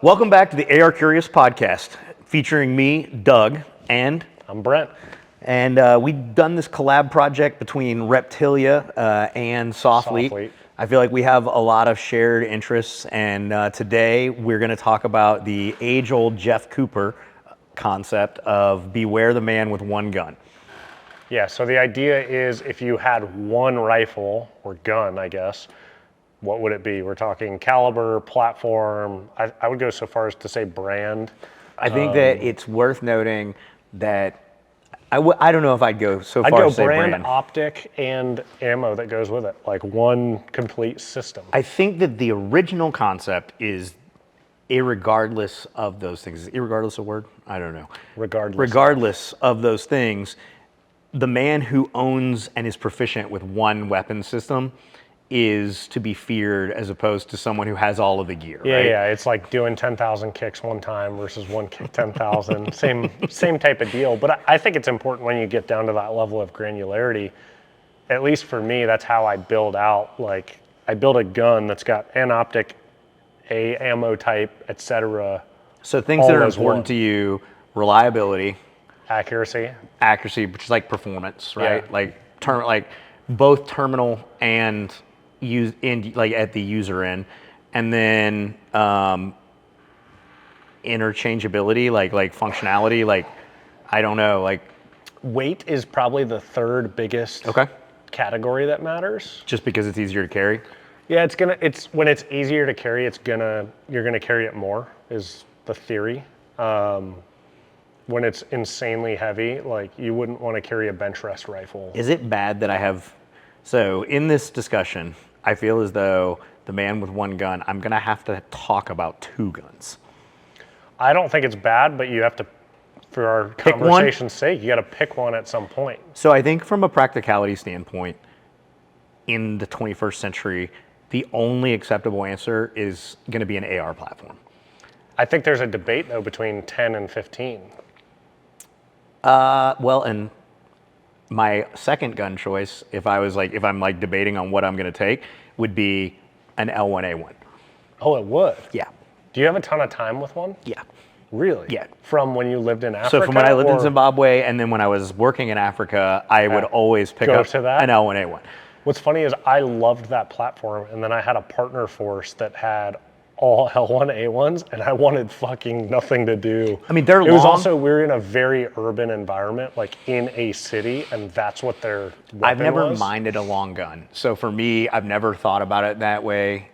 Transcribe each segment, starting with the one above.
Welcome back to the AR Curious podcast, featuring me, Doug, and I'm Brent. And we've done this collab project between Reptilia and Softly. I feel like we have a lot of shared interests, and today we're going to talk about the age-old Jeff Cooper concept of beware the man with one gun. Yeah, so the idea is if you had one rifle, or gun, I guess, what would it be? We're talking caliber, platform. I would go so far as to say brand. I think that it's worth noting that I don't know if I'd go so far as say brand, optic, and ammo that goes with it, like one complete system. I think that the original concept is irregardless of those things. Is irregardless a word? I don't know. Regardless of those things, the man who owns and is proficient with one weapon system is to be feared as opposed to someone who has all of the gear. Yeah, right? yeah. It's like doing 10,000 kicks one time versus one kick 10,000. same type of deal. But I think it's important when you get down to that level of granularity. At least for me, that's how I build out. Like I build a gun that's got an optic, a ammo type, etc. So things that are important to you: reliability, accuracy, which is like performance, right? Yeah. Like both terminal and use in like at the user end, and then interchangeability, like functionality, like I don't know, like weight is probably the third biggest category that matters. Just because it's easier to carry. Yeah, it's when it's easier to carry, you're gonna carry it more is the theory. When it's insanely heavy, like you wouldn't want to carry a bench rest rifle. Is it bad that I have? So in this discussion, I feel as though the man with one gun, I'm gonna have to talk about two guns. I don't think it's bad, but you have to, for our conversation's sake, you got to pick one at some point. So I think from a practicality standpoint, in the 21st century, the only acceptable answer is going to be an AR platform. I think there's a debate though between 10 and 15. Well, and my second gun choice, if I'm debating on what I'm going to take, would be an L1A1. Oh, it would? Yeah. Do you have a ton of time with one? Yeah. Really? Yeah. From when you lived in Africa? So from when I lived in Zimbabwe, and then when I was working in Africa, I would always pick up an L1A1. What's funny is I loved that platform, and then I had a partner force that had all L1A1s, and I wanted fucking nothing to do. I mean, they're long. It was also, we're in a very urban environment, like in a city, and that's what their weapon I've never was. minded a long gun. So for me, I've never thought about it that way,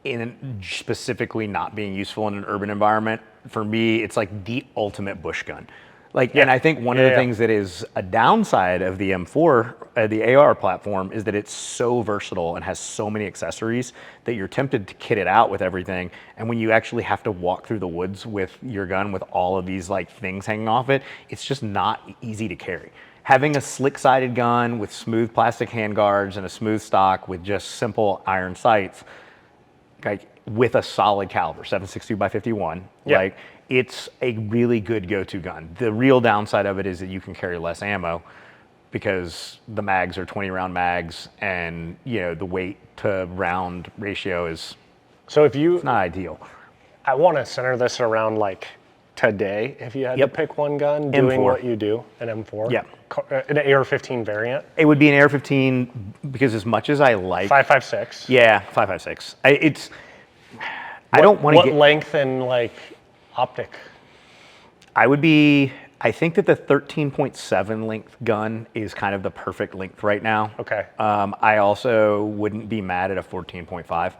in specifically not being useful in an urban environment. For me, it's like the ultimate bush gun. And I think one of the things that is a downside of the M4, the AR platform, is that it's so versatile and has so many accessories that you're tempted to kit it out with everything. And when you actually have to walk through the woods with your gun with all of these things hanging off it, it's just not easy to carry. Having a slick-sided gun with smooth plastic handguards and a smooth stock with just simple iron sights, with a solid caliber, 7.62 by 51, it's a really good go-to gun. The real downside of it is that you can carry less ammo because the mags are 20-round mags, and the weight to round ratio is it's not ideal. I want to center this around today. If you had to pick one gun, doing what you do, an M4, an AR-15 variant. It would be an AR-15 because as much as I like 5.56. Yeah, 5.56. I don't want to get what length and optic. I think that the 13.7 length gun is kind of the perfect length right now. Okay. I also wouldn't be mad at a 14.5.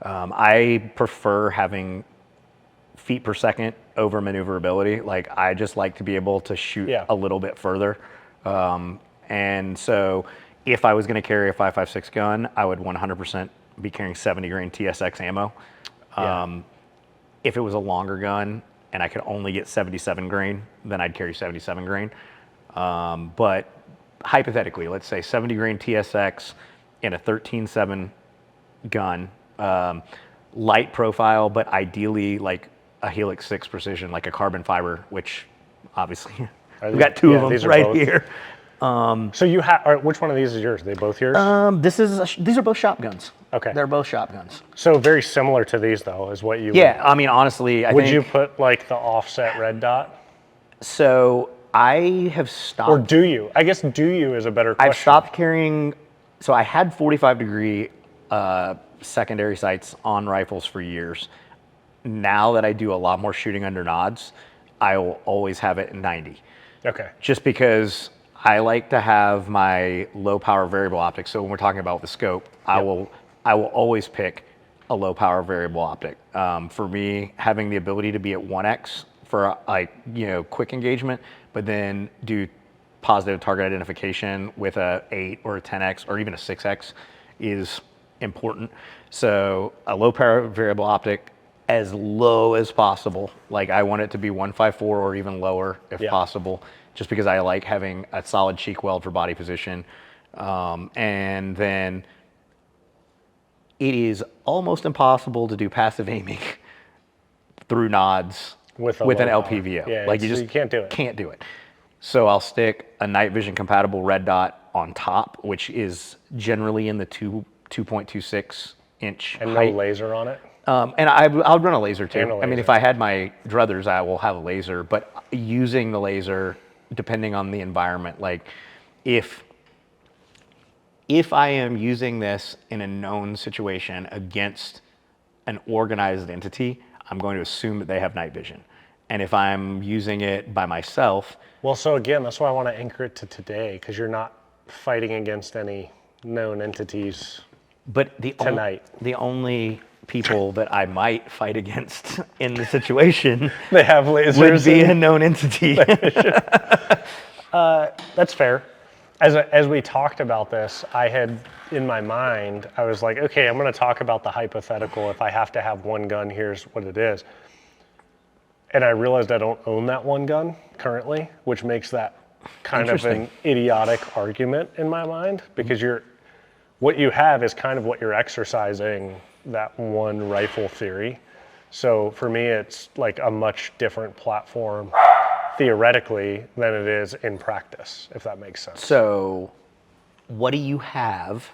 I prefer having feet per second over maneuverability. I just like to be able to shoot a little bit further. And so if I was going to carry a 5.56 gun, I would 100% be carrying 70 grain TSX ammo. If it was a longer gun and I could only get 77 grain, then I'd carry 77 grain. But hypothetically, let's say 70 grain TSX in a 13.7 gun, light profile, but ideally a Helix 6 precision, like a carbon fiber, which obviously we've got two of them right here. So you have, which one of these is yours? Are they both yours? These are both shotguns. Okay. They're both shotguns. So very similar to these though, is what you Yeah, I mean, honestly, I would think. you put like the offset red dot? So I have stopped. Or do you? I guess do you is a better question. I've stopped carrying. So I had 45-degree secondary sights on rifles for years. Now that I do a lot more shooting under nods, I will always have it at 90. Okay. Just because I like to have my low power variable optic. So when we're talking about the scope, I will always pick a low power variable optic. For me, having the ability to be at 1x for quick engagement, but then do positive target identification with a 8 or a 10x or even a 6x is important. So a low power variable optic as low as possible. Like I want it to be 154 or even lower if possible, just because I like having a solid cheek weld for body position. And then it is almost impossible to do passive aiming through nods with an low power. LPVO. Yeah, like you can't do it. Can't do it. So I'll stick a night vision compatible red dot on top, which is generally in the 2.26 inch And height. no laser on it? And I'll run a laser too. And a I mean, laser. if I had my druthers, I will have a laser, but using the laser, depending on the environment, like if I am using this in a known situation against an organized entity, I'm going to assume that they have night vision. And if I'm using it by myself, Well, so again, that's why I want to anchor it to today, because you're not fighting against any known entities. but the only people that I might fight against in the situation They have lasers. would be a known entity. That's fair. As we talked about this, I had in my mind, I was like, okay, I'm going to talk about the hypothetical. If I have to have one gun, here's what it is. And I realized I don't own that one gun currently, which makes that kind of an idiotic argument in my mind, because what you have is kind of what you're exercising, that one rifle theory. So for me, it's like a much different platform theoretically than it is in practice, if that makes sense. So what do you have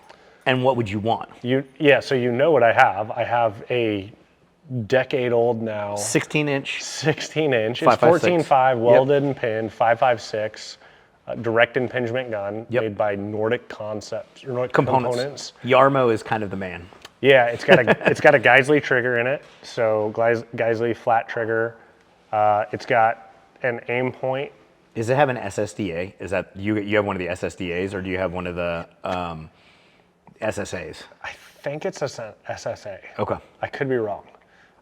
and what would you want? So you know what I have. I have a decade old now. 16 inch. 16 inch. It's 5.56. 14.5 welded and pinned, 5.56, direct impingement gun made by Nordic Concepts or Nordic Components. Yarmo is kind of the man. Yeah, it's got a Geisley trigger in it. So Geisley flat trigger. It's got an aim point. Does it have an SSDA? Is that you have one of the SSDAs or do you have one of the SSAs? I think it's a SSA. Okay. I could be wrong.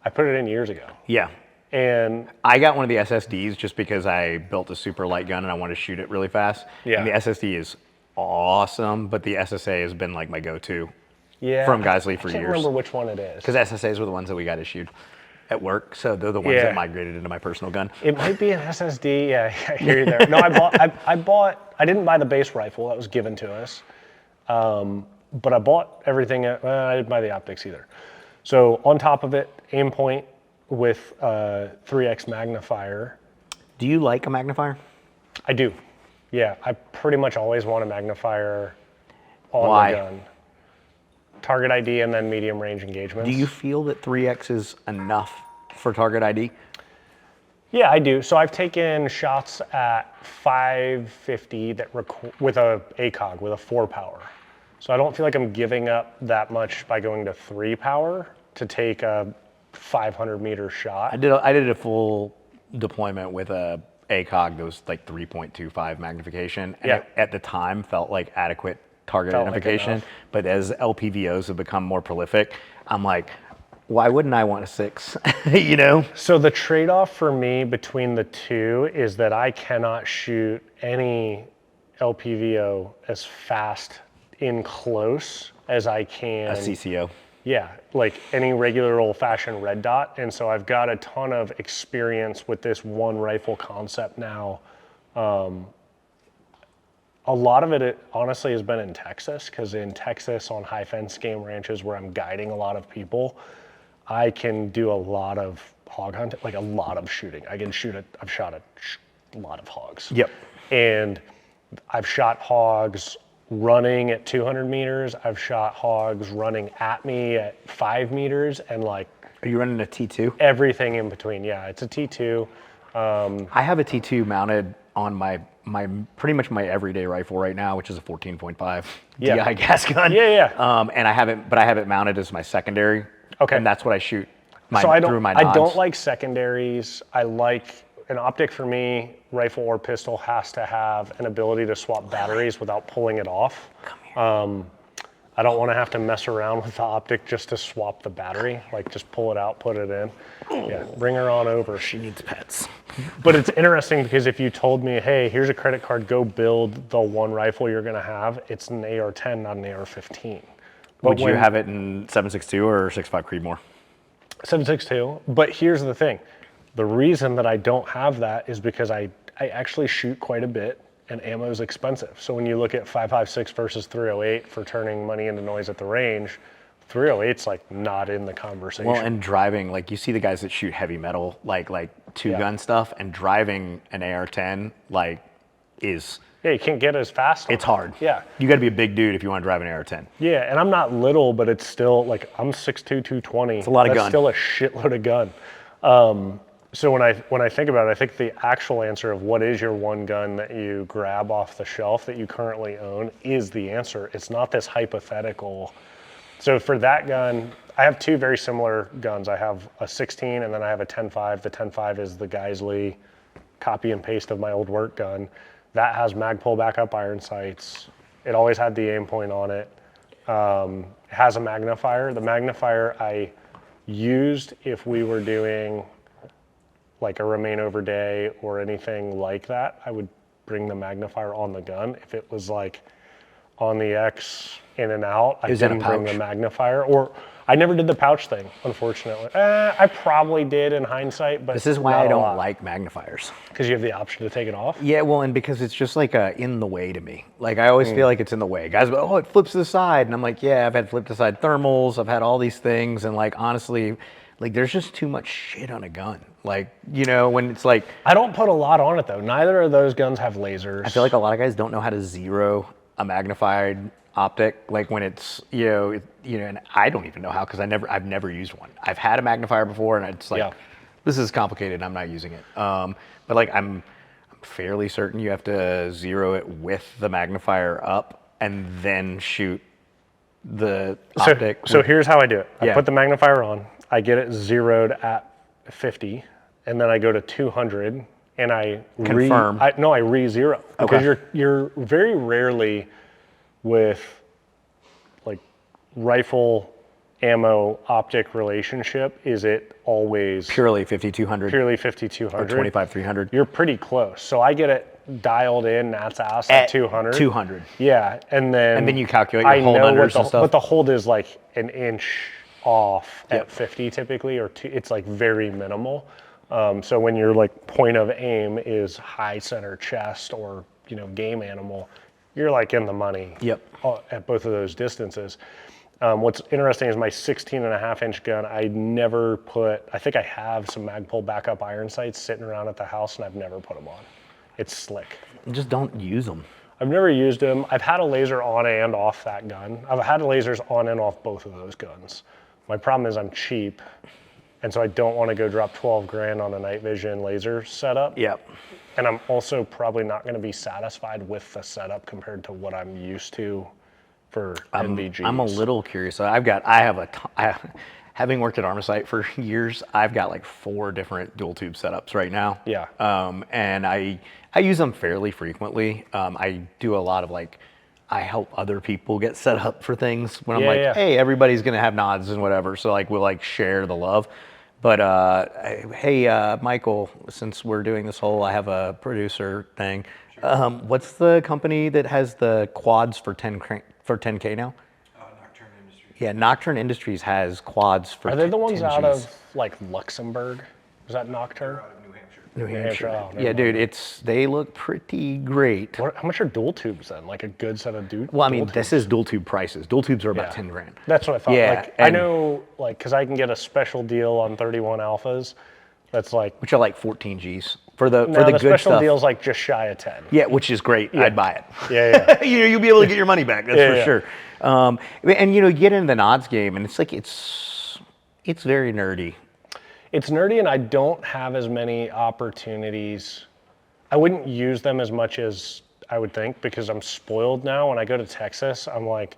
I put it in years ago. Yeah. And I got one of the SSDs just because I built a super light gun and I wanted to shoot it really fast. Yeah. And the SSD is awesome, but the SSA has been like my go-to I from Geisley for can't years. remember which one it is. Because SSAs were the ones that we got issued at work, so they're the ones that migrated into my personal gun. It might be an SSD. Yeah, I hear you there. No, I didn't buy the base rifle that was given to us, but I bought everything. I didn't buy the optics either. So on top of it, aim point with 3x magnifier. Do you like a magnifier? I do. Yeah, I pretty much always want a magnifier on Why? the gun. Target ID and then medium range engagements. Do you feel that 3x is enough for target ID? Yeah, I do. So I've taken shots at 550 with a ACOG, with a 4 power. So I don't feel like I'm giving up that much by going to 3 power to take a 500 meter shot. I did a full deployment with a ACOG that was like 3.25 magnification, and it, at the time felt like adequate target identification. But as LPVOs have become more prolific, I'm like, why wouldn't I want a 6? You know? So the trade-off for me between the two is that I cannot shoot any LPVO as fast in close as I can. A CCO. Yeah, like any regular old-fashioned red dot. And so I've got a ton of experience with this one rifle concept now. A lot of it honestly has been in Texas, because in Texas on high fence game ranches where I'm guiding a lot of people, I can do a lot of hog hunting, like a lot of shooting. I've shot a lot of hogs. Yep. And I've shot hogs running at 200 meters. I've shot hogs running at me at 5 meters, and like Are you running a T2? everything in between. Yeah, it's a T2. I have a T2 mounted on my pretty much my everyday rifle right now, which is a 14.5 Yeah. DI gas gun. Yeah. And I have it mounted as my secondary. Okay. And that's what I shoot So I through my don't, I nods. don't like secondaries. I like an optic. For me, rifle or pistol has to have an ability to swap batteries without pulling it off. I don't want to have to mess around with the optic just to swap the battery. Like just pull it out, put it in. Yeah, bring her on over. She needs pets. But it's interesting because if you told me, hey, here's a credit card, go build the one rifle you're going to have, it's an AR-10, not an AR-15. Would you have it in 7.62 or 6.5 Creedmoor? 7.62. But here's the thing. The reason that I don't have that is because I actually shoot quite a bit and ammo is expensive. So when you look at 5.56 versus 308 for turning money into noise at the range, 308's like not in the conversation. Well, and driving, like you see the guys that shoot heavy metal, like two-gun stuff, and driving an AR-10, like is... Yeah, you can't get as fast. It's hard. Yeah. You got to be a big dude if you want to drive an AR-10. Yeah, and I'm not little, but it's still like I'm 6'2", 220. It's a lot of That's gun. still a shitload of gun. So when I think about it, I think the actual answer of what is your one gun that you grab off the shelf that you currently own is the answer. It's not this hypothetical. So for that gun, I have two very similar guns. I have a 16 and then I have a 10.5. The 10.5 is the Geisley copy and paste of my old work gun. That has mag pull backup iron sights. It always had the aim point on it. It has a magnifier. The magnifier I used if we were doing like a remain over day or anything like that. I would bring the magnifier on the gun. If it was like on the X in and out, I didn't bring the magnifier. Or I never did the pouch thing, unfortunately. I probably did in hindsight, but this is why I don't like magnifiers. Because you have the option to take it off? Yeah, well, and because it's just like in the way to me. Like I always feel like it's in the way. Guys go, oh, it flips to the side. And I'm like, yeah, I've had flip to side thermals. I've had all these things. And like, honestly, like there's just too much shit on a gun. Like, you know, when it's like. I don't put a lot on it though. Neither of those guns have lasers. I feel like a lot of guys don't know how to zero a magnified optic, like when it's, and I don't even know how, because I've never used one. I've had a magnifier before, and it's like, this is complicated. I'm not using it. But like, I'm fairly certain you have to zero it with the magnifier up and then shoot the optic. So here's how I do it. I put the magnifier on. I get it zeroed at 50, and then I go to 200, and I confirm. I re-zero, because you're very rarely with like rifle ammo optic relationship, is it always purely 5200? Purely 5200. Or 25-300. You're pretty close. So I get it dialed in, Nat's ass at 200. 200. Yeah, and then you calculate your hold unders and stuff. But the hold is like an inch off at 50 typically, or two. It's like very minimal. So when your like point of aim is high center chest or game animal, you're like in the money at both of those distances. What's interesting is my 16.5-inch gun, I think I have some mag pull backup iron sights sitting around at the house, and I've never put them on. It's slick. Just don't use them. I've never used them. I've had a laser on and off that gun. I've had lasers on and off both of those guns. My problem is I'm cheap, and so I don't want to go drop 12 grand on a night vision laser setup. Yep. And I'm also probably not going to be satisfied with the setup compared to what I'm used to for NVGs. I'm a little curious. Having worked at Armasight for years, I've got like 4 different dual tube setups right now. Yeah. And I use them fairly frequently. I do a lot of I help other people get set up for things when I'm hey, everybody's gonna have nods and whatever. So we'll share the love. But hey, Michael, since we're doing this whole I have a producer thing, what's the company that has the quads for 10K now? Nocturne Industries. Yeah, Nocturne Industries has quads for 10Gs. Are they the ones out of Luxembourg? Is that Nocturne? Out of New Hampshire. New Hampshire. Oh, Yeah, dude, they look pretty great. How much are dual tubes then? Like a good set of dual. Well, I mean, this is dual tube prices. Dual tubes are about 10 grand. That's what I thought. Yeah, I know, because I can get a special deal on 31 alphas. That's which are 14 Gs. for the Now, the good special stuff. deal's like just shy of 10. Yeah, which is great. I'd buy it. Yeah. You'll be able to get your money back. That's Yeah, for yeah. sure. And you get into the nods game, and it's like it's very nerdy. It's nerdy, and I don't have as many opportunities. I wouldn't use them as much as I would think because I'm spoiled now. When I go to Texas, I'm like,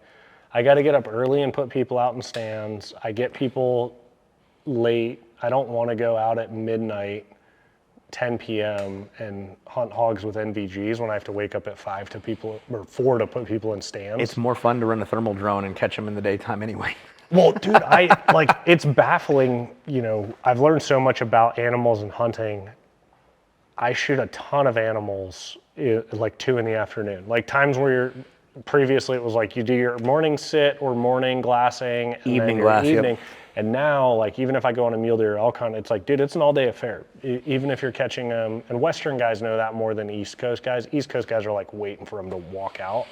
I got to get up early and put people out in stands. I get people late. I don't want to go out at midnight, 10 p.m. and hunt hogs with NVGs when I have to wake up at 4 to put people in stands. It's more fun to run a thermal drone and catch them in the daytime anyway. Well, dude, it's baffling. I've learned so much about animals and hunting. I shoot a ton of animals like 2 in the afternoon. Like times where previously it was like you do your morning sit or morning glassing and Evening then your glass, yep. evening. And now, like even if I go on a mule deer elk hunt, it's like, dude, it's an all-day affair. Even if you're catching them, and Western guys know that more than East Coast guys. East Coast guys are like waiting for them to walk out.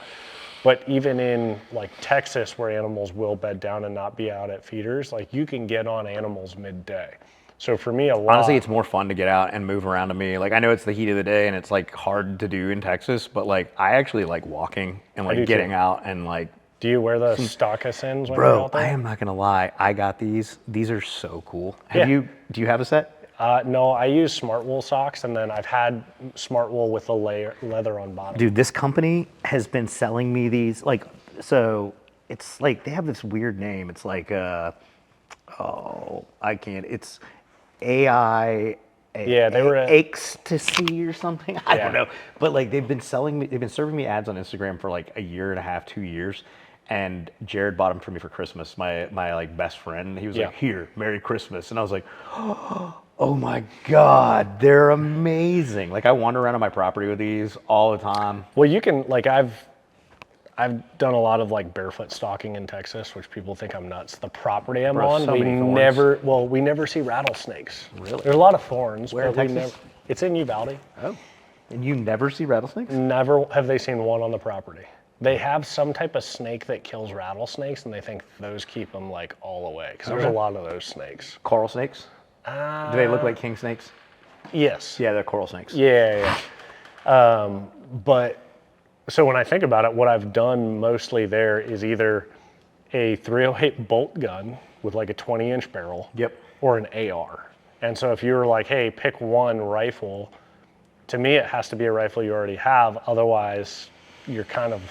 But even in like Texas, where animals will bed down and not be out at feeders, like you can get on animals midday. So for me, Honestly, it's more fun to get out and move around to me. Like I know it's the heat of the day and it's like hard to do in Texas, but like I actually like walking and like getting out and like. Do you wear the stockasins when you're Bro, out there? I am not gonna lie. I got these. These are so cool. Yeah. Do you have a set? No, I use Smart Wool socks, and then I've had Smart Wool with a leather on bottom. Dude, this company has been selling me these. Like, so it's like they have this weird name. It's like, I can't. It's AI. Yeah, they were ecstasy or something. I don't Yeah. know. But like they've been serving me ads on Instagram for like a year and a half, 2 years. And Jared bought them for me for Christmas. My like best friend. He was like, "Here, Merry Christmas." And I was like, "Oh my God, they're amazing!" Like I wander around on my property with these all the time. Well, you can like I've done a lot of like barefoot stalking in Texas, which people think I'm nuts. The property I'm on, so we many thorns. never see rattlesnakes. Really? There's a lot of thorns, Where in but Texas? It's in Uvalde. Oh, and you never see rattlesnakes? Never have they seen one on the property. They have some type of snake that kills rattlesnakes, and they think those keep them like all away because there's a lot of those snakes. Coral snakes? Do they look like king snakes? Yes. Yeah, they're coral snakes. Yeah. But so when I think about it, what I've done mostly there is either a 308 bolt gun with like a 20-inch barrel, Yep. or an AR. And so if you were like, hey, pick one rifle, to me it has to be a rifle you already have. Otherwise, you're kind of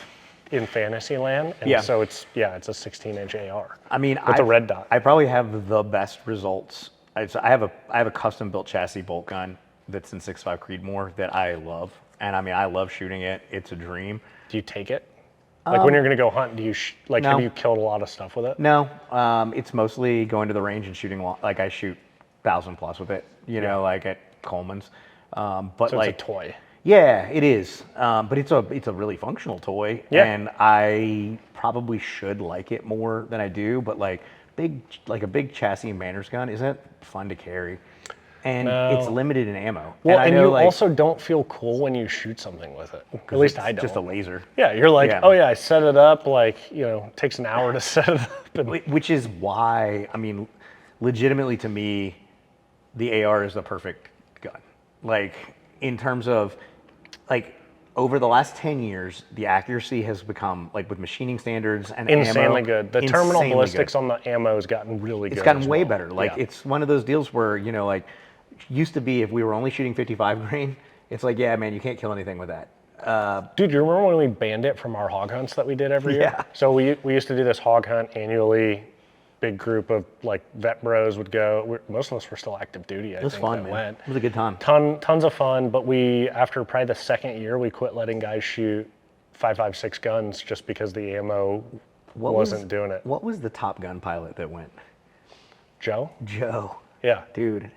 in fantasy land. And so it's a 16-inch AR. I mean, with a red dot. I probably have the best results. I have a custom built chassis bolt gun that's in 6.5 Creedmoor that I love. And I mean, I love shooting it. It's a dream. Do you take it? Like when you're gonna go hunt, do you no. have you killed a lot of stuff with it? No, it's mostly going to the range and shooting. Like I shoot 1,000 plus with it. You know, like at Coleman's. But So like it's a toy. Yeah, it is. But it's a really functional toy. Yeah. And I probably should like it more than I do. But like a big chassis and manners gun isn't fun to carry. And it's limited in ammo. Well, I and know, you like, also don't feel cool when you shoot something with it. At least I don't. Just a laser. Yeah, you're like, Yeah. oh yeah, I set it up. Like, it takes an hour to set it up. And Which is why, I mean, legitimately to me, the AR is the perfect gun. Like, in terms of, like, over the last 10 years, the accuracy has become, like, with machining standards and insanely ammo, good. The terminal insanely ballistics good. on the ammo has gotten really good. It's gotten as way well. better. Like, Yeah. it's one of those deals where, like, used to be if we were only shooting 55 grain, it's like, yeah, man, you can't kill anything with that. Dude, you remember when we banned it from our hog hunts that we did every year? Yeah. So we used to do this hog hunt annually. Big group of like vet bros would go. Most of us were still active duty. It was fun, man. It was a good time. Tons of fun, but we, after probably the second year, we quit letting guys shoot 5.56 guns just because the ammo wasn't doing it. What was the Top Gun pilot that went? Joe? Joe. Yeah. Dude,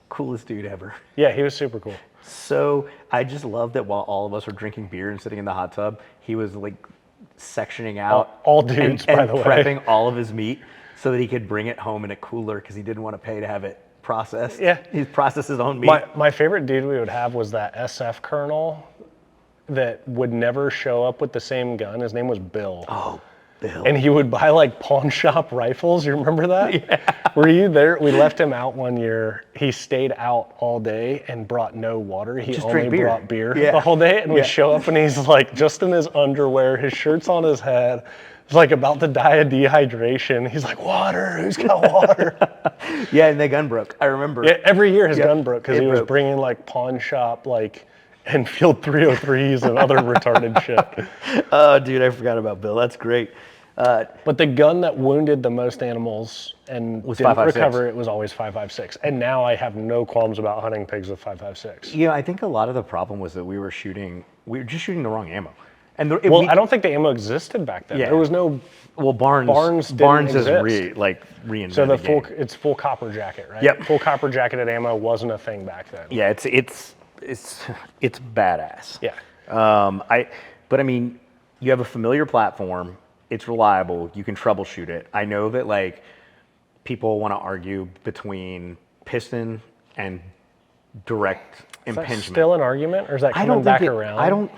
coolest dude ever. Yeah, he was super cool. So I just love that while all of us were drinking beer and sitting in the hot tub, he was like sectioning out All dudes, and by the way. prepping all of his meat so that he could bring it home in a cooler because he didn't want to pay to have it processed. Yeah. He'd process his own meat. My favorite dude we would have was that SF colonel that would never show up with the same gun. His name was Bill. Oh, Bill. And he would buy like pawn shop rifles. You remember that? Yeah. Were you there? We left him out one year. He stayed out all day and brought no water. He Just only drink beer. brought beer Yeah. the whole day. And we Yeah. show up and he's like just in his underwear, his shirt's on his head. He's like about to die of dehydration. He's like, water, who's got water? Yeah, and the gun broke. I remember. Yeah, every year his Yep. gun broke because It he was broke. bringing like pawn shop, like Enfield 303s and other retarded shit. Oh, dude, I forgot about Bill. That's great. But the gun that wounded the most animals and Was didn't 5.56. recover it was always 5.56. And now I have no qualms about hunting pigs with 5.56. You know, I think a lot of the problem was that we were just shooting the wrong ammo. And Well, I don't think the ammo existed back then. Yeah. There was no. well, Barnes didn't is exist. reinvented So the game. it's full copper jacket, right? Yep. Full copper jacketed ammo wasn't a thing back then. Yeah, it's badass. Yeah. But I mean, you have a familiar platform. It's reliable. You can troubleshoot it. I know that like people want to argue between piston and direct Is that impingement. still an argument, or is that I coming don't back think around?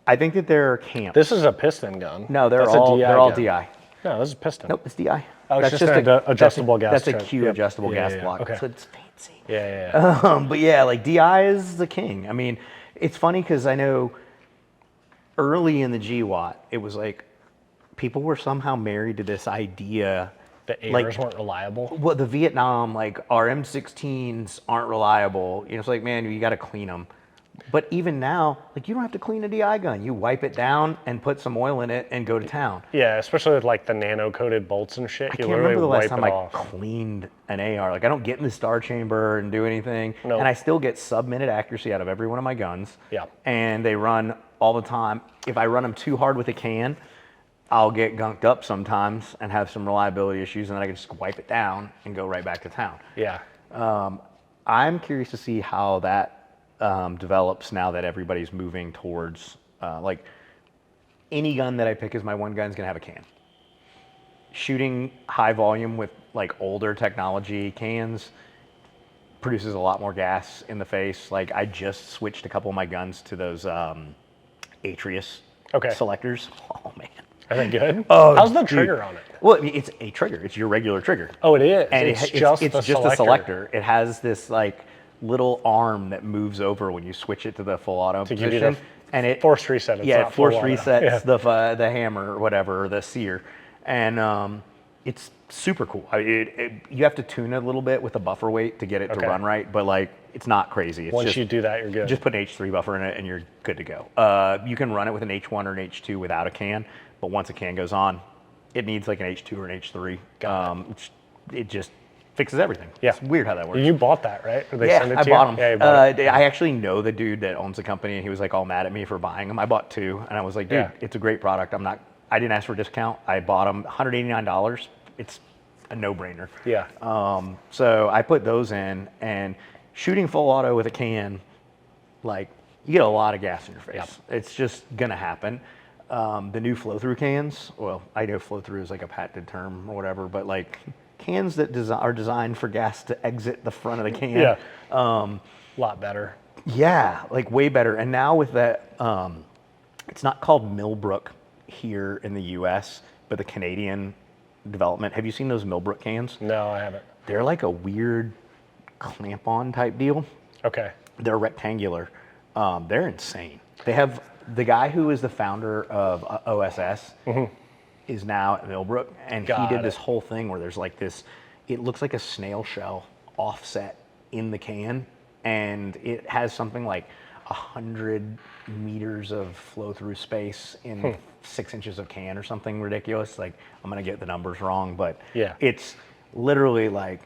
I think that they're camps. This is a piston gun. No, That's a DI they're all gun. DI. No, this is piston. Nope, it's DI. Oh, it's just an adjustable gas That's a choke. Q Yep. adjustable Yeah, gas yeah, block. okay. So it's fancy. Yeah. But yeah, like DI is the king. I mean, it's funny because I know early in the GWAT, it was like people were somehow married to this idea. The ARs like, weren't reliable. well, the Vietnam, like our M16s aren't reliable. You know, it's like, man, you got to clean them. But even now, like you don't have to clean a DI gun. You wipe it down and put some oil in it and go to town. Yeah, especially with like the nano-coated bolts and shit. I You can't literally remember the last wipe time it I off. cleaned an AR. Like I don't get in the star chamber and do anything. Nope. And I still get sub-minute accuracy out of every one of my guns. Yeah. And they run all the time. If I run them too hard with a can, I'll get gunked up sometimes and have some reliability issues, and then I can just wipe it down and go right back to town. Yeah. I'm curious to see how that develops now that everybody's moving towards like any gun that I pick as my one gun is gonna have a can. Shooting high volume with like older technology cans produces a lot more gas in the face. Like I just switched a couple of my guns to those Atrius selectors. Oh man. Are they good? Oh, how's the dude. trigger on it? Well, I mean, it's a trigger. It's your regular trigger. Oh, it is. And it's just the a selector. It has this like little arm that moves over when you switch it to the full auto To give position. you the and it force reset. It's yeah, not it force full auto. resets Yeah. the hammer or whatever, or the sear, and it's super cool. I mean, you have to tune it a little bit with the buffer weight to get it to run right, but like it's not crazy. It's Once just, you do that, you're good. Just put an H3 buffer in it and you're good to go. You can run it with an H1 or an H2 without a can, but once a can goes on, it needs like an H2 or an H3. It just fixes everything. Yeah. It's weird how that works. You bought that, right? Or they Yeah, send it I to bought you? them. Yeah, you bought it. I actually know the dude that owns the company, and he was like all mad at me for buying them. I bought two, and I was like, dude, Yeah. it's a great product. I didn't ask for a discount. I bought them $189. It's a no-brainer. Yeah. So I put those in, and shooting full auto with a can, like you get a lot of gas in your face. Yep. It's just gonna happen. The new flow-through cans, well, I know flow-through is like a patented term or whatever, but like cans that are designed for gas to exit the front of the can. Yeah. Lot better. Yeah, like way better. And now with that, it's not called Millbrook here in the U.S., but the Canadian development. Have you seen those Millbrook cans? No, I haven't. They're like a weird clamp-on type deal. Okay. They're rectangular. They're insane. They have the guy who is the founder of OSS is now at Millbrook, and he did this whole thing where there's like this. It looks like a snail shell offset in the can, and it has something like 100 meters of flow-through space in 6 inches of can or something ridiculous. Like I'm gonna get the numbers wrong, but Yeah. it's literally like.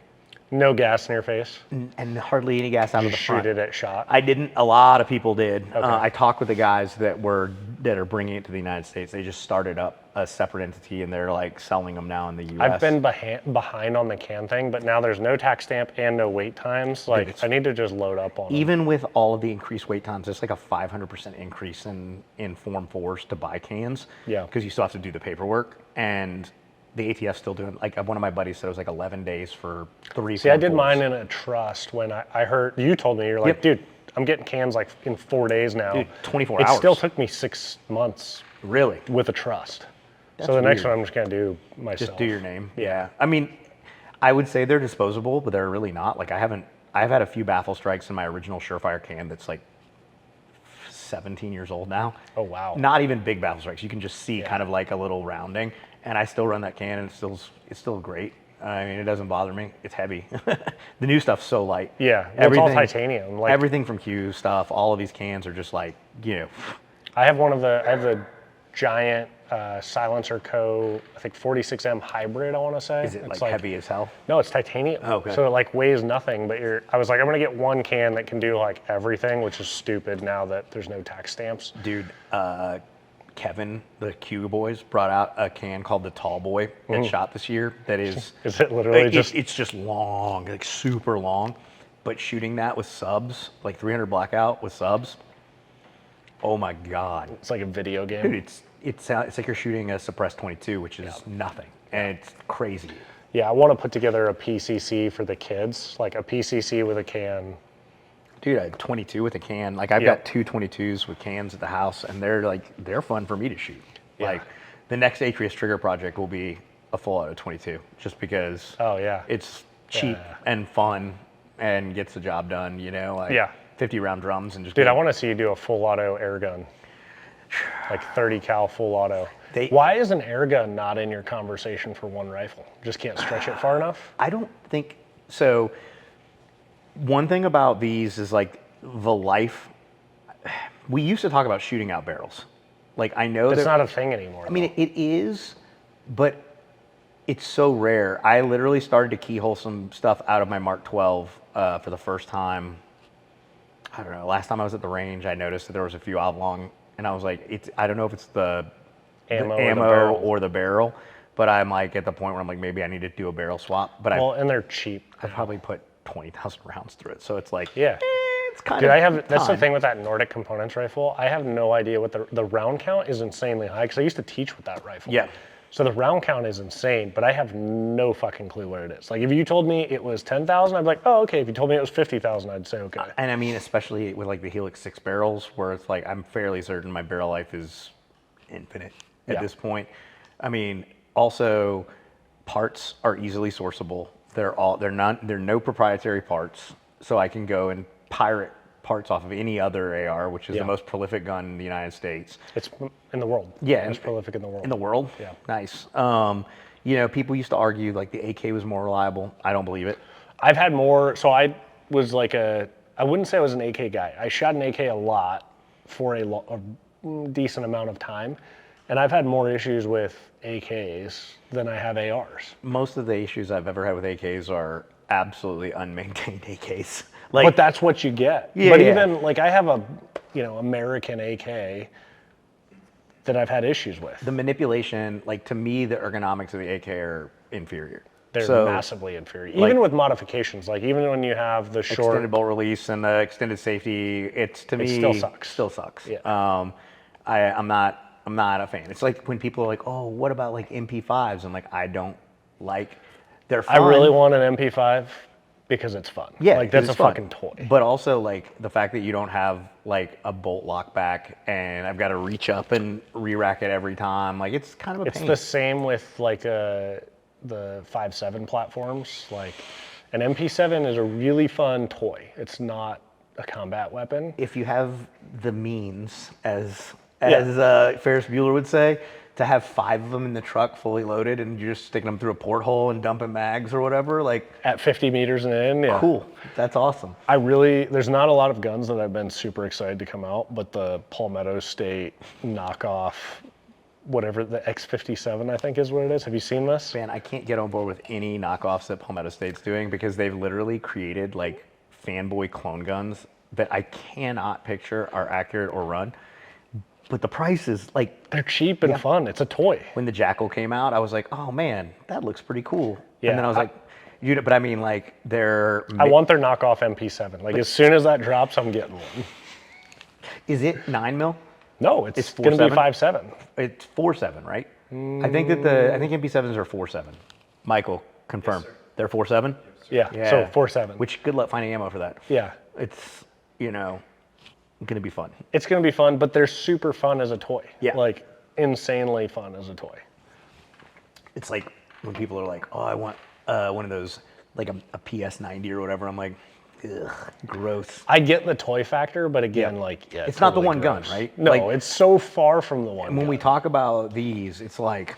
No gas in your face. And hardly any gas out of the front. Shoot it at shot. I didn't. A lot of people did. Okay. I talked with the guys that are bringing it to the United States. They just started up a separate entity, and they're like selling them now in the U.S. I've been behind on the can thing, but now there's no tax stamp and no wait times. Like I need to just load up on them. Even with all of the increased wait times, it's like a 500% increase in Form 4s to buy cans. Yeah. Because you still have to do the paperwork, and the ATF's still doing, like one of my buddies said it was like 11 days for 3 See, I did Form 4s. mine in a trust when I heard, you told me, you're like, dude, I'm getting cans like in 4 days now. Dude, 24 It hours. still took me 6 months Really? with a trust. So the next one I'm just gonna do myself. Just do your name. Yeah. I mean, I would say they're disposable, but they're really not. Like I've had a few baffle strikes in my original Surefire can that's like 17 years old now. Oh wow. Not even big baffle strikes. You can just see kind of like a little rounding, and I still run that can, and it's still great. I mean, it doesn't bother me. It's heavy. The new stuff's so light. Yeah, well, it's all titanium. Like everything from Q stuff, all of these cans are just like, I have the giant Silencer Co. I think 46M hybrid. I want to say. Is it like heavy as hell? No, it's titanium. Oh, okay. So it like weighs nothing. But I was like, I'm gonna get one can that can do like everything, which is stupid now that there's no tax stamps. Dude, Kevin, the Q Boys, brought out a can called the Tall Boy that shot this year. That is. Is it literally it's just long, like super long, but shooting that with subs, like 300 blackout with subs. Oh my God! It's like a video game. Dude, it's like you're shooting a suppressed 22, which is nothing, and it's crazy. Yeah, I want to put together a PCC for the kids, like a PCC with a can. Dude, I had 22 with a can. Like I've got two 22s with cans at the house, and they're fun for me to shoot. Yeah. Like the next Atrius trigger project will be a full auto 22, just because. Oh yeah. It's cheap and fun and gets the job done. Like 50 round drums and just. Dude, I want to see you do a full auto air gun, like 30 cal full auto. Why is an air gun not in your conversation for one rifle? Just can't stretch it far enough? I don't think so. One thing about these is like the life. We used to talk about shooting out barrels. Like I know it's not a thing anymore. I mean, it is, but it's so rare. I literally started to keyhole some stuff out of my Mark 12 for the first time. I don't know. Last time I was at the range, I noticed that there was a few oblong, and I was like, I don't know if it's the ammo or the barrel, but I'm like at the point where I'm like, maybe I need to do a barrel swap. But and they're cheap. I probably put 20,000 rounds through it, so it's like, it's kind Dude, of. That's the thing with that Nordic Components rifle. I have no idea what the round count is insanely high because I used to teach with that rifle. Yeah. So the round count is insane, but I have no fucking clue what it is. Like if you told me it was 10,000, I'd be like, oh, okay. If you told me it was 50,000, I'd say okay. And I mean, especially with like the Helix 6 barrels, where it's like I'm fairly certain my barrel life is infinite at this point. I mean, also parts are easily sourceable. They're no proprietary parts, so I can go and pirate parts off of any other AR, which is the most prolific gun in the United States. It's in the world. Yeah, most prolific in the world. In the world? Yeah. Nice. People used to argue like the AK was more reliable. I don't believe it. I've had more. So I was like I wouldn't say I was an AK guy. I shot an AK a lot for a decent amount of time, and I've had more issues with AKs than I have ARs. Most of the issues I've ever had with AKs are absolutely unmaintained AKs. But that's what you get. Yeah, but even like I have a, American AK that I've had issues with. The manipulation, like to me, the ergonomics of the AK are inferior. They're massively inferior. Even with modifications, like even when you have the short extended bolt release and the extended safety, it still sucks. Yeah. I'm not a fan. It's like when people are like, oh, what about like MP5s? I'm like, I don't like. They're fun. I really want an MP5 because it's fun. Yeah, like that's a fucking toy. But also like the fact that you don't have like a bolt lock back and I've got to reach up and re-rack it every time. Like it's kind of a pain. It's the same with like the 5.7 platforms. Like an MP7 is a really fun toy. It's not a combat weapon. If you have the means, as Ferris Bueller would say, to have 5 of them in the truck fully loaded and you're just sticking them through a porthole and dumping mags or whatever, like at 50 meters and in, cool. That's awesome. There's not a lot of guns that I've been super excited to come out, but the Palmetto State knockoff, whatever, the X57 I think is what it is. Have you seen this? Man, I can't get on board with any knockoffs that Palmetto State's doing because they've literally created like fanboy clone guns that I cannot picture are accurate or run. But the price is like... They're cheap and fun. It's a toy. When the Jackal came out, I was like, oh man, that looks pretty cool. Yeah, and then I was like, but I mean like they're... I want their knockoff MP7. Like as soon as that drops, I'm getting one. Is it 9 mil? No, it's going to be 5.7. It's 4.7, right? I think MP7s are 4.7. Michael, confirm. Yes, sir. They're 4.7? Yeah, so 4.7. Which, good luck finding ammo for that. Yeah. It's, going to be fun. It's going to be fun, but they're super fun as a toy. Yeah. Like insanely fun as a toy. it's like when people are like, oh, I want one of those, like a PS90 or whatever. I'm like, ugh, gross. I get the toy factor, but again, Yeah. like, yeah, It's not the totally one gun, gross. right? No, Like, it's so far from the one and when gun. we talk about these, it's like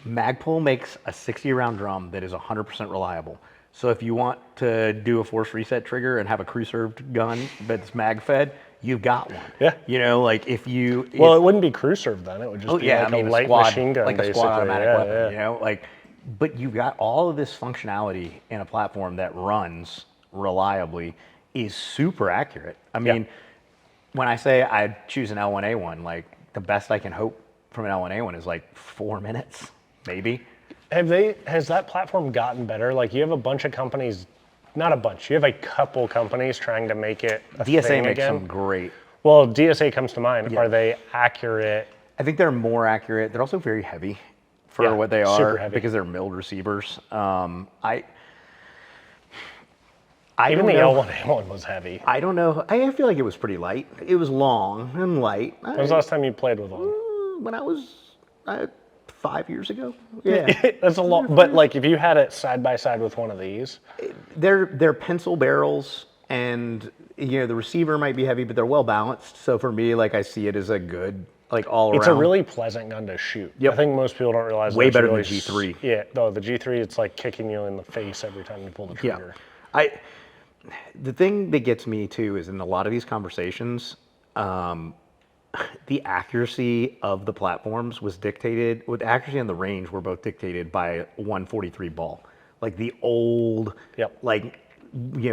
Magpul makes a 60 round drum that is 100% reliable. So if you want to do a force reset trigger and have a crew served gun that's mag fed, you've got one. Yeah. You know, like if you. Well, it wouldn't be crew serve then. It would just Oh be yeah, like I mean a a light squad, machine gun, like a basically. squad automatic Yeah, weapon. yeah. You know, like, but you've got all of this functionality in a platform that runs reliably, is super accurate. I mean, when I say I choose an L1A1, like the best I can hope from an L1A1 is like 4 minutes, maybe. Has that platform gotten better? Like you have a bunch of companies, not a bunch, you have a couple companies trying to make it a DSA thing makes again. some great. Well, DSA comes to mind. Yeah. Are they accurate? I think they're more accurate. They're also very heavy for Yeah, what they super are heavy. because they're milled receivers. I Even don't the know. L1A1 was heavy. I don't know. I feel like it was pretty light. It was long and light. When was the last time you played with one? When I was 5 years ago. Yeah, That's a lot. But like if you had it side by side with one of these, they're pencil barrels, and you know the receiver might be heavy, but they're well balanced. So for me, like I see it as a good like all around. it's a really pleasant gun to shoot. Yep. I think most people don't realize Way that's better than really the G3. Yeah, no, the G3, it's like kicking you in the face every time you pull the Yeah. trigger. The thing that gets me too is in a lot of these conversations, the accuracy of the platforms was dictated, with accuracy and the range were both dictated by 143 ball, like the old, Yep. like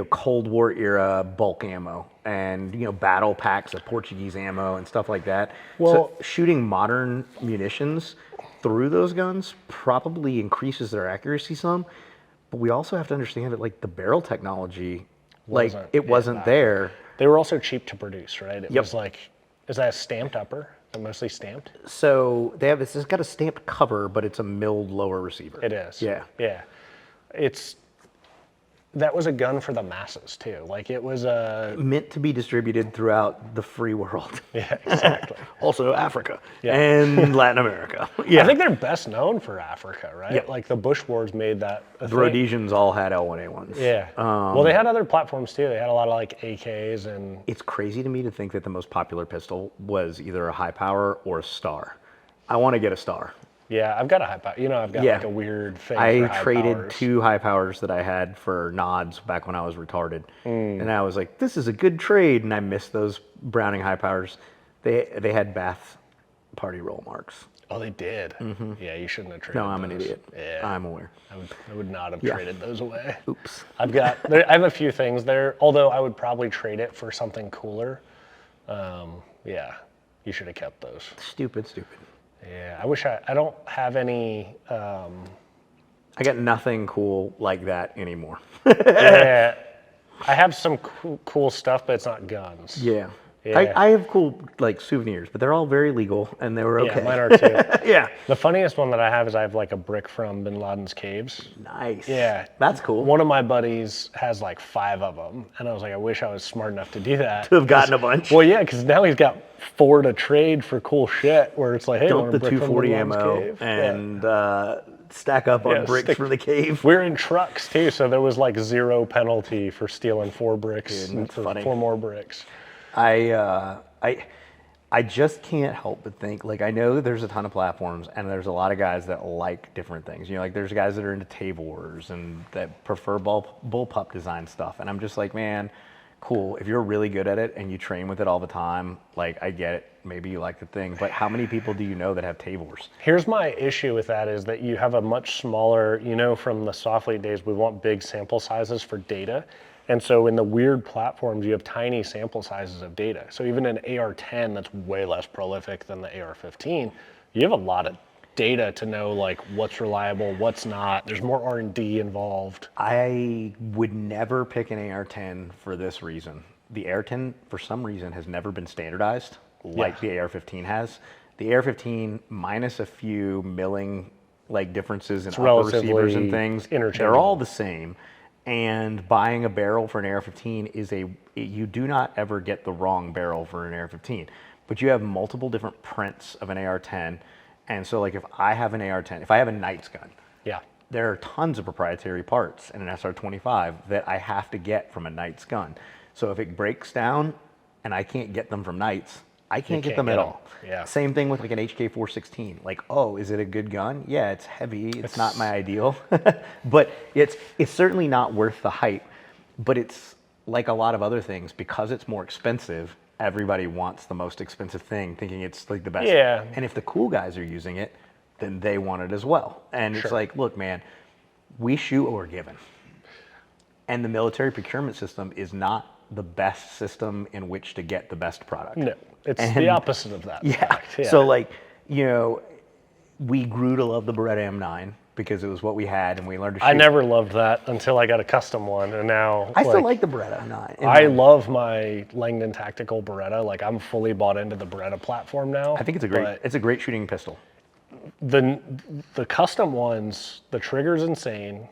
Cold War era bulk ammo and battle packs of Portuguese ammo and stuff like that. Well- so shooting modern munitions through those guns probably increases their accuracy some, but we also have to understand that like the barrel technology, like it wasn't there. They were also cheap to produce, right? It Yep. was like, is that a stamped upper? They're mostly stamped? So they have this. It's got a stamped cover, but it's a milled lower receiver. It is. Yeah. Yeah. That was a gun for the masses too. Like it was a, Meant to be distributed throughout the free world. yeah, exactly. Also Africa Yeah. and Latin America. Yeah. I think they're best known for Africa, right? Yep. Like the Bush Wars made that a the thing. Rhodesians all had L1A1s. Yeah. Well, they had other platforms too. They had a lot of like AKs and It's crazy to me to think that the most popular pistol was either a high power or a star. I want to get a star. yeah, I've got a high power. I've got Yeah. like a weird thing I for high traded powers. 2 high powers that I had for nods back when I was retarded, and I was like, "This is a good trade." And I missed those Browning high powers. They had Bath party roll marks. Oh, they did. Yeah, you shouldn't have traded. No, I'm an those. idiot. Yeah, I'm aware. I would not have Yeah. traded those away. Oops. I have a few things there. Although I would probably trade it for something cooler. Yeah, you should have kept those. Stupid. Yeah, I don't have any. I got nothing cool like that anymore. Yeah, I have some cool stuff, but it's not guns. Yeah. Yeah. I have cool like souvenirs, but they're all very legal and they were okay. Yeah, mine are too. Yeah. The funniest one that I have is I have like a brick from Bin Laden's caves. Nice. Yeah. That's cool. One of my buddies has like 5 of them, and I was like, I wish I was smart enough to do that. To have gotten a bunch. Well, yeah, because now he's got 4 to trade for cool shit. Where it's like, hey, Dump want the a brick from 240 Bin Laden's ammo cave? and stack up on Yeah, bricks stick- from the cave. We're in trucks too, so there was like 0 penalty for stealing 4 bricks Dude, that's for funny. 4 more bricks. I just can't help but think, like, I know that there's a ton of platforms and there's a lot of guys that like different things. Like there's guys that are into table wars and that prefer bullpup design stuff. And I'm just like, man, cool. If you're really good at it and you train with it all the time, like, I get it. Maybe you like the thing, but how many people do you know that have table wars? Here's my issue with that is that you have a much smaller, from the Softlete days, we want big sample sizes for data. And so in the weird platforms, you have tiny sample sizes of data. So even an AR-10 that's way less prolific than the AR-15, you have a lot of data to know like what's reliable, what's not. There's more R&D involved. I would never pick an AR-10 for this reason. The AR-10, for some reason, has never been standardized like the AR-15 has. The AR-15, minus a few milling like differences in upper receivers and things, they're all the same. And buying a barrel for an AR-15 is you do not ever get the wrong barrel for an AR-15, but you have multiple different prints of an AR-10, And so like if I have an AR-10, if I have a Knight's gun, Yeah. there are tons of proprietary parts in an SR-25 that I have to get from a Knight's gun. So if it breaks down and I can't get them from Knight's, I can't get them at all. Yeah. Same thing with like an HK416. Like, oh, is it a good gun? Yeah, it's heavy. It's not my ideal, but it's certainly not worth the hype. But it's like a lot of other things, because it's more expensive. Everybody wants the most expensive thing, thinking it's like the best. Yeah. And if the cool guys are using it, then they want it as well. And it's like, look, man, we shoot what we're given. And the military procurement system is not the best system in which to get the best product. No, it's the opposite of that. Yeah. So like, you know, we grew to love the Beretta M9 because it was what we had and we learned to shoot. I never loved that until I got a custom one, and now I still like the Beretta M9. I love my Langdon Tactical Beretta. Like, I'm fully bought into the Beretta platform now. I think it's a great shooting pistol. The custom ones, the trigger's insane.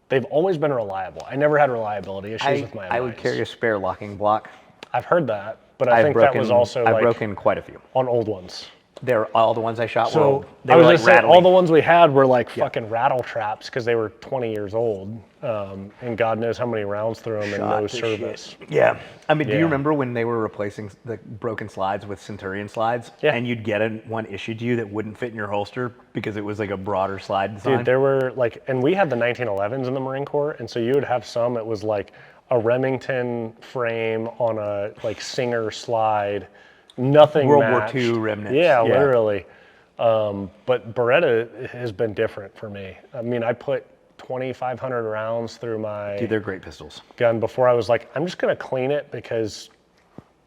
They've always been reliable. I never had reliability issues with my M9s. I would carry a spare locking block. I've heard that, but I think that was also I've like broken quite a few. on old ones. They're all the ones I shot were So old. They I were was like just saying, rattling. all the ones we had were like fucking rattle traps because they were 20 years old, and God knows how many rounds through them and Shot no to service. shit. Yeah. I mean, do Yeah. you remember when they were replacing the broken slides with Centurion slides? Yeah. And you'd get one issued to you that wouldn't fit in your holster because it was like a broader slide design? Dude, there were like, and we had the 1911s in the Marine Corps, and so you would have some, it was like a Remington frame on a like Singer slide, nothing World matched. War II remnants. Yeah, literally. But Beretta has been different for me. I mean, I put 2,500 rounds through my Dude, they're great pistols. gun before I was like, I'm just gonna clean it because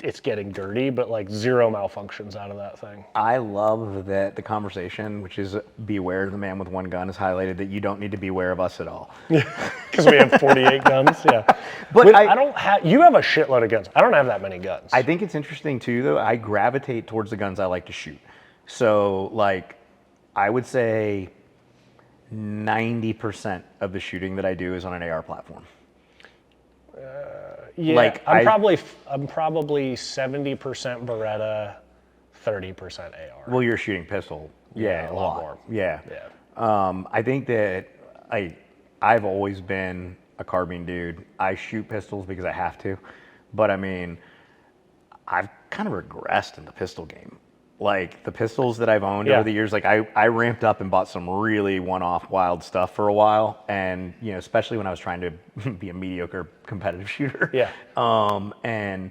it's getting dirty, but like zero malfunctions out of that thing. I love that the conversation, which is beware the man with one gun, is highlighted that you don't need to beware of us at all. Because we have 48 guns, yeah. But I don't have, you have a shitload of guns. I don't have that many guns. I think it's interesting too, though. I gravitate towards the guns I like to shoot. So, like, I would say 90% of the shooting that I do is on an AR platform. Yeah, Like, I'm probably 70% Beretta, 30% AR. Well, you're shooting pistol. Yeah, a lot more. Yeah. Yeah. I think that I've always been a carbine dude. I shoot pistols because I have to. But, I mean, I've kind of regressed in the pistol game. Like, the pistols that I've owned over the years, like, I ramped up and bought some really one-off wild stuff for a while. And, you know, especially when I was trying to be a mediocre competitive shooter. Yeah. And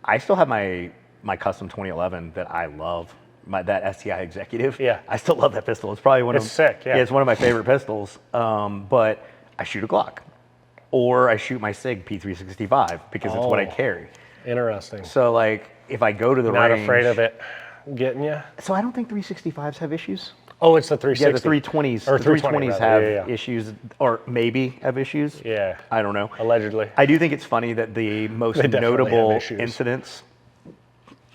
I still have my custom 2011 that I love, that STI Executive. Yeah. I still love that pistol. It's probably one of It's sick, yeah. it's one of my favorite pistols. But I shoot a Glock. Or I shoot my SIG P365 because it's what I carry. Interesting. So, like, if I go to the Not range... afraid of it getting you? So I don't think 365s have issues. Oh, it's the 360. Yeah, the 320s. Or The 320 320s rather, have yeah. issues, or maybe have issues. Yeah. I don't know. Allegedly. I do think it's funny that the most They definitely notable have issues. incidents,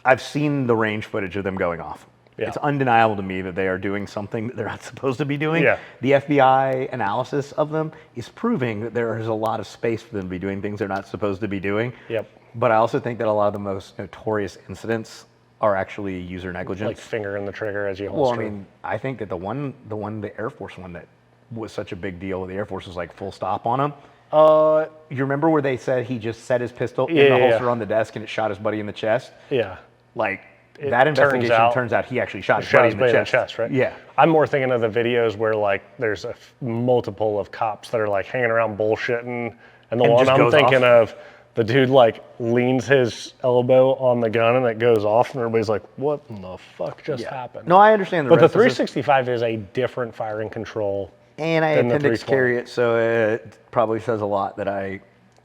I've seen the range footage of them going off. Yeah. It's undeniable to me that they are doing something that they're not supposed to be doing. Yeah. The FBI analysis of them is proving that there is a lot of space for them to be doing things they're not supposed to be doing. Yep. But I also think that a lot of the most notorious incidents are actually user negligence. Like finger in the trigger as you Well, holster. I mean, I think that the Air Force one that was such a big deal, the Air Force was like full stop on him. You remember where they said he just set his pistol in the holster on the desk and it shot his buddy in the chest? Yeah. Like, that investigation turns out he actually shot his buddy in the chest. right? Yeah. I'm more thinking of the videos where like there's a multiple of cops that are like hanging around bullshitting, and the And one just I'm goes thinking off. of, the dude like leans his elbow on the gun and it goes off, and everybody's like, "What in the fuck just happened?" No, I understand the But the rest of this. 365 is a different firing control. And I than the appendix 320. carry it, so it probably says a lot that I...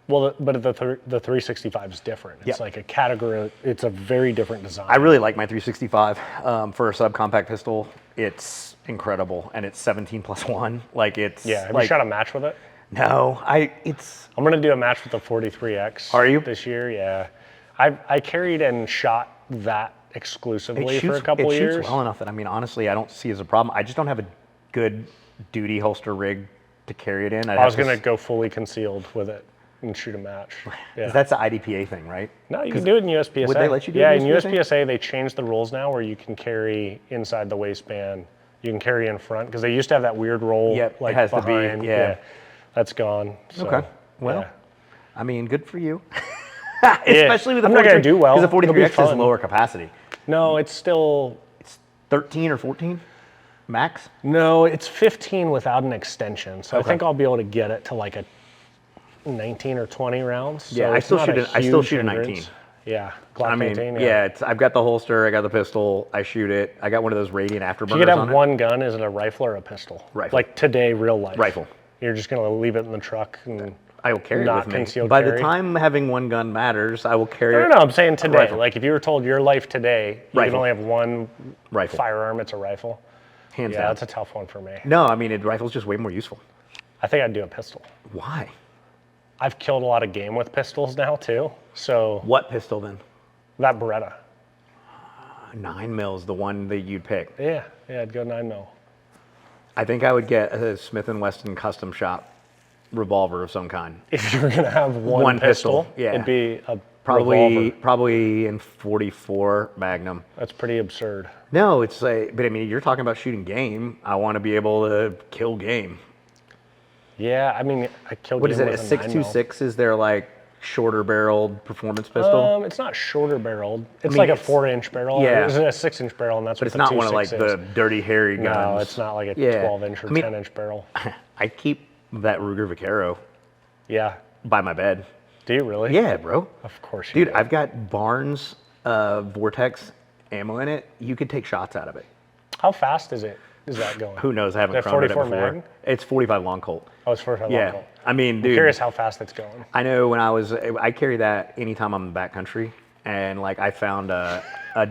Well, but the 365 is different. It's like a category. It's a very different design. I really like my 365 for a subcompact pistol. It's incredible, and it's 17+1. Like, it's... Yeah. Have like, you shot a match with it? No, I'm gonna do a match with the 43X. Are you? This year? Yeah. I carried and shot that exclusively for a couple it years. shoots well enough that, I mean, honestly, I don't see it as a problem. I just don't have a good duty holster rig to carry it in. I was gonna go fully concealed with it and shoot a match. Yeah. That's the IDPA thing, right? No, you can do it in USPSA. Would they let you do yeah, it in in USPSA? USPSA they changed the rules now where you can carry inside the waistband You can carry in front because they used to have that weird roll. Yep, like it has behind. to be. Yeah. That's gone. So, Okay. Well, yeah. I mean, good for you. Especially with the I'm not 43, gonna do well. because the It'll be 43X is fun. lower capacity. No, it's still 13 or 14 max. no, it's 15 without an extension. So Okay. I think I'll be able to get it to like a 19 or 20 rounds. So Yeah, I it's still not shoot. I still huge shoot a hindrance. 19. Yeah, Glock I mean, 19, yeah, I've got the holster, I got the pistol, I shoot it. I got one of those Radiant afterburners If you could have on it. one gun, is it a rifle or a pistol? Rifle. Like today, real life. Rifle. You're just gonna leave it in the truck and I will carry it not with me. concealed By carry? the time having one gun matters, I will carry No, it. no, I'm saying today. Rifle. Like if you were told your life today, you can Rifle. only have one Rifle. firearm, it's a rifle. Hands Yeah, down. that's a tough one for me. No, I mean, rifle's just way more useful. I think I'd do a pistol. Why? I've killed a lot of game with pistols now too. So What pistol then? that Beretta. 9 mils, the one that you'd pick. Yeah, I'd go 9mm. I think I would get a Smith & Wesson custom shop revolver of some kind. If you were gonna have one pistol, yeah. it'd be a Probably revolver. in 44 Magnum. That's pretty absurd. No, it's like, but I mean, you're talking about shooting game. I want to be able to kill game. Yeah, I mean, I killed What is game it? A with a 9mm. 6.26 is their like shorter barreled performance pistol? It's not shorter barreled. It's mean, like a it's- 4-inch barrel. yeah. It's a 6-inch barrel, and that's But what it's the not one of like 2.6 the is. dirty hairy guns. No, it's not like a Yeah. 12-inch or I mean, 10-inch barrel. I keep that Ruger Vaquero Yeah. by my bed. Do you really? Yeah, bro. Of course you Dude, do. I've got Barnes Vortex ammo in it. You could take shots out of it. How fast is that going? Who knows? I haven't That chromed it 44 before. Mag? It's 45 long Colt. Oh, it's 45 Yeah. long Colt. I mean, dude. Curious how fast it's going. I know when I carry that anytime I'm in the backcountry, and like I found a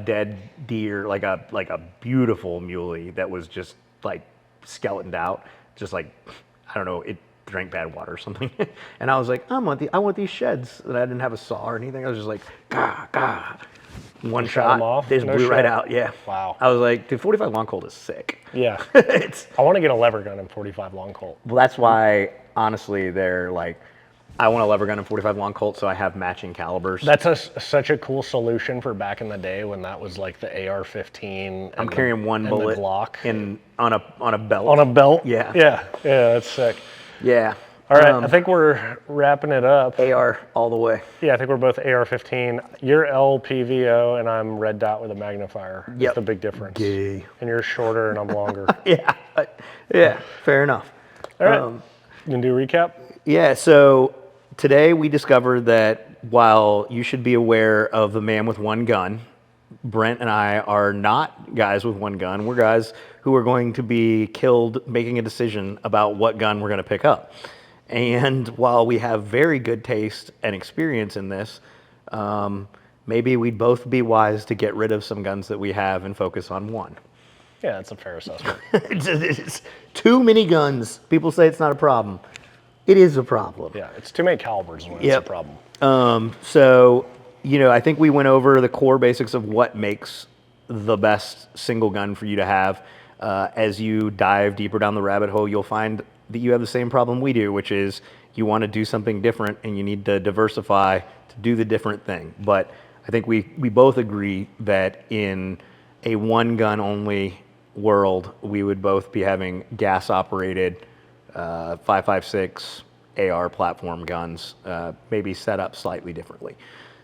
dead deer, like a beautiful muley that was just like skeletoned out, just like, I don't know, it drank bad water or something. And I was like, I want these sheds. And I didn't have a saw or anything. I was just like, gah, gah. One shot 'em shot, off? they just No blew right shit. out. Yeah. Wow. I was like, dude, 45 long Colt is sick. Yeah. It's, I want to get a lever gun in 45 long Colt. well, that's why, honestly, they're like, I want a lever gun in 45 long Colt, so I have matching calibers. That's such a cool solution for back in the day when that was like the AR-15. I'm carrying one bullet Glock. on a belt. On a belt? Yeah. Yeah, that's sick. Yeah. All right, I think we're wrapping it up. AR all the way. Yeah, I think we're both AR-15. You're LPVO, and I'm red dot with a magnifier. Yep. That's the big difference. Gay. And you're shorter, and I'm longer. Yeah. Yeah. Fair enough. All right. You can do a recap? Yeah. So today we discovered that while you should be aware of the man with one gun, Brent and I are not guys with one gun. We're guys who are going to be killed making a decision about what gun we're going to pick up. And while we have very good taste and experience in this, maybe we'd both be wise to get rid of some guns that we have and focus on one. Yeah, that's a fair assessment. It's too many guns. People say it's not a problem. It is a problem. Yeah, it's too many calibers when it's Yep. a problem. So, I think we went over the core basics of what makes the best single gun for you to have. As you dive deeper down the rabbit hole, you'll find that you have the same problem we do, which is you want to do something different and you need to diversify to do the different thing. But I think we both agree that in a one gun only world, we would both be having gas operated 5.56 AR platform guns, maybe set up slightly differently.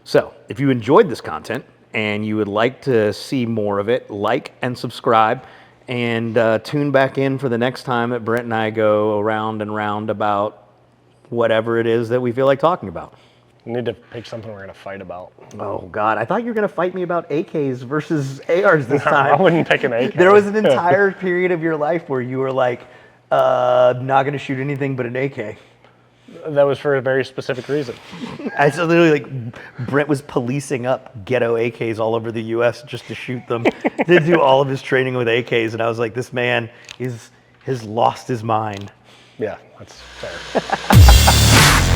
So if you enjoyed this content and you would like to see more of it, like and subscribe, and tune back in for the next time that Brent and I go around and round about whatever it is that we feel like talking about. We need to pick something we're going to fight about. Oh, God. I thought you were going to fight me about AKs versus ARs this time. I wouldn't pick an AK. There was an entire period of your life where you were like, not going to shoot anything but an AK. That was for a very specific reason. I so literally like Brent was policing up ghetto AKs all over the U.S. just to shoot them, to do all of his training with AKs, and I was like, this man has lost his mind. Yeah, that's fair.